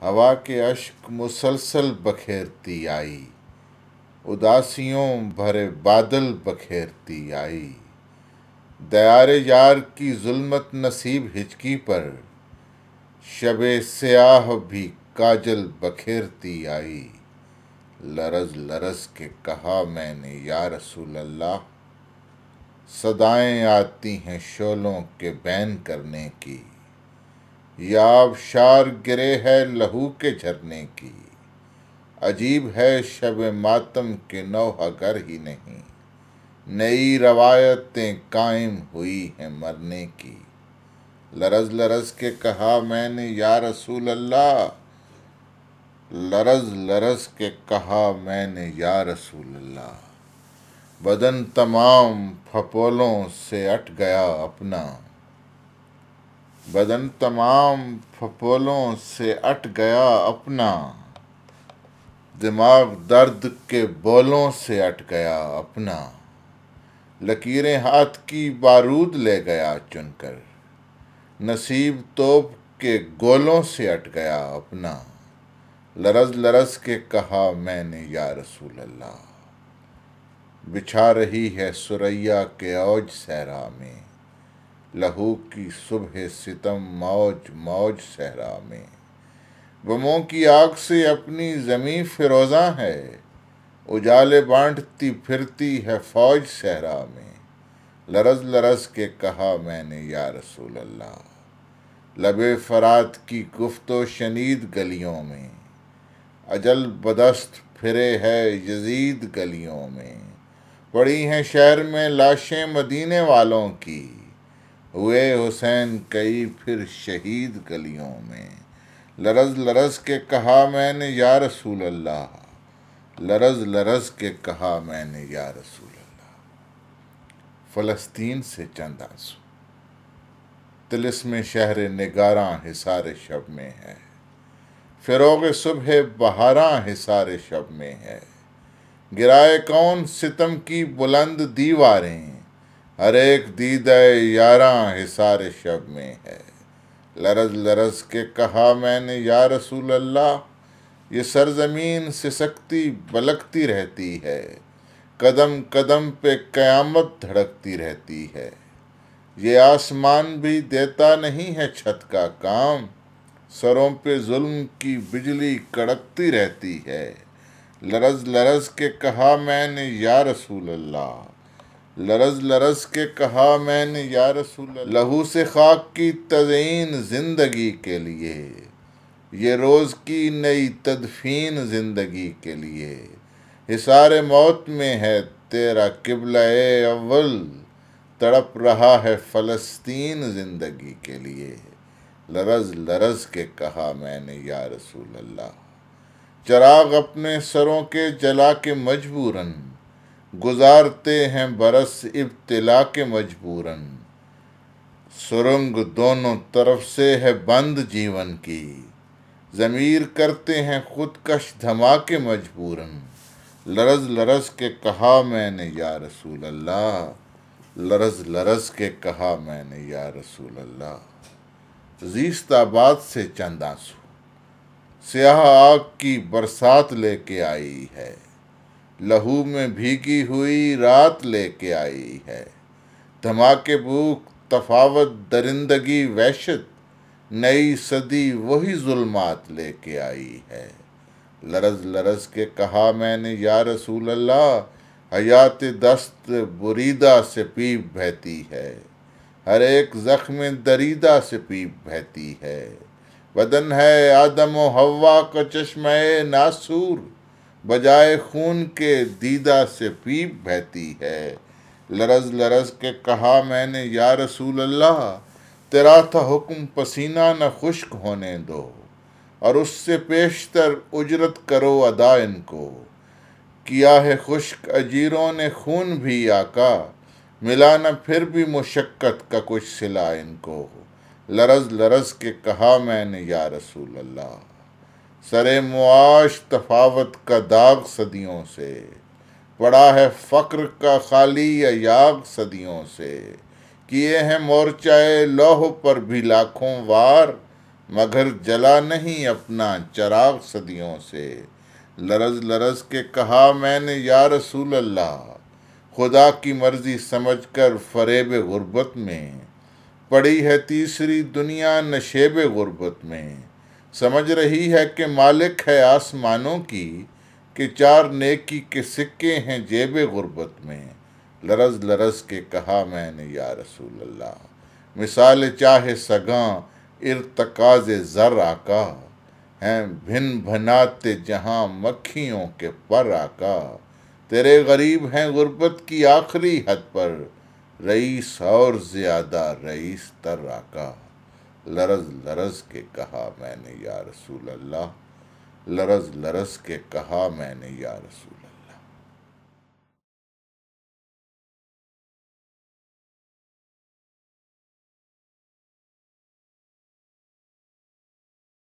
ہوا کے اشک مسلسل بکھیرتی آئی، اداسیوں بھرے بادل بکھیرتی آئی۔ دیار یار کی ظلمت نصیب ہچکی پر، شب سیاہ بھی کاجل بکھیرتی آئی۔ لرز لرز کے کہا میں نے یا رسول اللہ، صدائیں آتی ہیں شعلوں کے بین کرنے کی، یا آبشار گرے ہے لہو کے جھرنے کی۔ عجیب ہے شب ماتم کے نوحہ گر ہی نہیں، نئی روایتیں قائم ہوئی ہیں مرنے کی۔ لرز لرز کے کہا میں نے یا رسول اللہ، لرز لرز کے کہا میں نے یا رسول اللہ۔ بدن تمام پھپولوں سے اٹ گیا اپنا، بدن تمام پھپولوں سے اٹ گیا اپنا، دماغ درد کے بولوں سے اٹ گیا اپنا۔ لکیریں ہاتھ کی بارود لے گیا چن کر، نصیب توپ کے گولوں سے اٹ گیا اپنا۔ لرز لرز کے کہا میں نے یا رسول اللہ، بچھا رہی ہے ثریا کے اوج صحرا میں، لہو کی صبح ستم موج موج صحرا میں۔ بموں کی آگ سے اپنی زمیں فروزاں ہے، اجالے بانٹتی پھرتی ہے فوج صحرا میں۔ لرز لرز کے کہا میں نے یا رسول اللہ، لب فرات کی گفت و شنید گلیوں میں، اجل بدست پھرے ہے یزید گلیوں میں۔ پڑی ہیں شہر میں لاشیں مدینے والوں کی، ہوئے حسین کئی پھر شہید گلیوں میں۔ لرز لرز کے کہا میں نے یا رسول اللہ، لرز لرز کے کہا میں نے یا رسول اللہ۔ فلسطین سے چند آنسو، طلسم شہر نگاراں حصار شب میں ہے، فروغ صبح بہاراں حصار شب میں ہے۔ گرائے کون ستم کی بلند دیواریں، ہر ایک دیدہ یاراں حصار شب میں ہے۔ لرز لرز کے کہا میں نے یا رسول اللہ، یہ سرزمین سسکتی بلکتی رہتی ہے، قدم قدم پہ قیامت دھڑکتی رہتی ہے۔ یہ آسمان بھی دیتا نہیں ہے چھت کا کام، سروں پہ ظلم کی بجلی کڑکتی رہتی ہے۔ لرز لرز کے کہا میں نے یا رسول اللہ، لرز لرز کے کہا میں نے یا رسول اللہ۔ لہو سے خاک کی تزئین زندگی کے لیے، یہ روز کی نئی تدفین زندگی کے لیے۔ حصار موت میں ہے تیرا قبلہ اول، تڑپ رہا ہے فلسطین زندگی کے لیے۔ لرز لرز کے کہا میں نے یا رسول اللہ، چراغ اپنے سروں کے جلا کے مجبوراً، گزارتے ہیں برس ابتلا کے مجبوراً۔ سرنگ دونوں طرف سے ہے بند جیون کی، ضمیر کرتے ہیں خودکش دھماکے مجبوراً۔ لرز لرز کے کہا میں نے یا رسول اللہ، لرز لرز کے کہا میں نے یا رسول اللہ۔ زیست آباد سے چند آنسو، سیاہ آگ کی برسات لے کے آئی ہے، لہو میں بھیگی ہوئی رات لے کے آئی ہے۔ دھماکے بھوک تفاوت درندگی وحشت، نئی صدی وہی ظلمات لے کے آئی ہے۔ لرز لرز کے کہا میں نے یا رسول اللہ، حیات دست بریدہ سے پیپ بہتی ہے، ہر ایک زخم دریدہ سے پیپ بہتی ہے۔ بدن ہے آدم و حوا کا چشمہ ناسور، بجائے خون کے دیدہ سے پیپ بہتی ہے۔ لرز لرز کے کہا میں نے یا رسول اللہ، تیرا تھا حکم پسینہ نہ خشک ہونے دو، اور اس سے پیشتر اجرت کرو ادا ان کو۔ کیا ہے خشک اجیروں نے خون بھی آقا، ملا نہ پھر بھی مشقت کا کچھ صلہ ان کو۔ لرز لرز کے کہا میں نے یا رسول اللہ، سرے معاش تفاوت کا داغ صدیوں سے، پڑا ہے فقر کا خالی ایاغ صدیوں سے۔ کیے ہیں مورچہ لوح پر بھی لاکھوں وار، مگر جلا نہیں اپنا چراغ صدیوں سے۔ لرز لرز کے کہا میں نے یا رسول اللہ، خدا کی مرضی سمجھ کر فریب غربت میں، پڑی ہے تیسری دنیا نشیب غربت میں، سمجھ رہی ہے کہ مالک ہے آسمانوں کی، کہ چار نیکی کے سکے ہیں جیب غربت میں۔ لرز لرز کے کہا میں نے یا رسول اللہ، مثال چاہے سگاں ارتکاز زر آقا، ہیں بھن بھناتے جہاں مکھیوں کے پر آقا، تیرے غریب ہیں غربت کی آخری حد پر، رئیس اور زیادہ رئیس تر آقا۔ لرز لرز کے کہا میں نے یا رسول اللہ، لرز لرز کے کہا میں نے یا رسول اللہ۔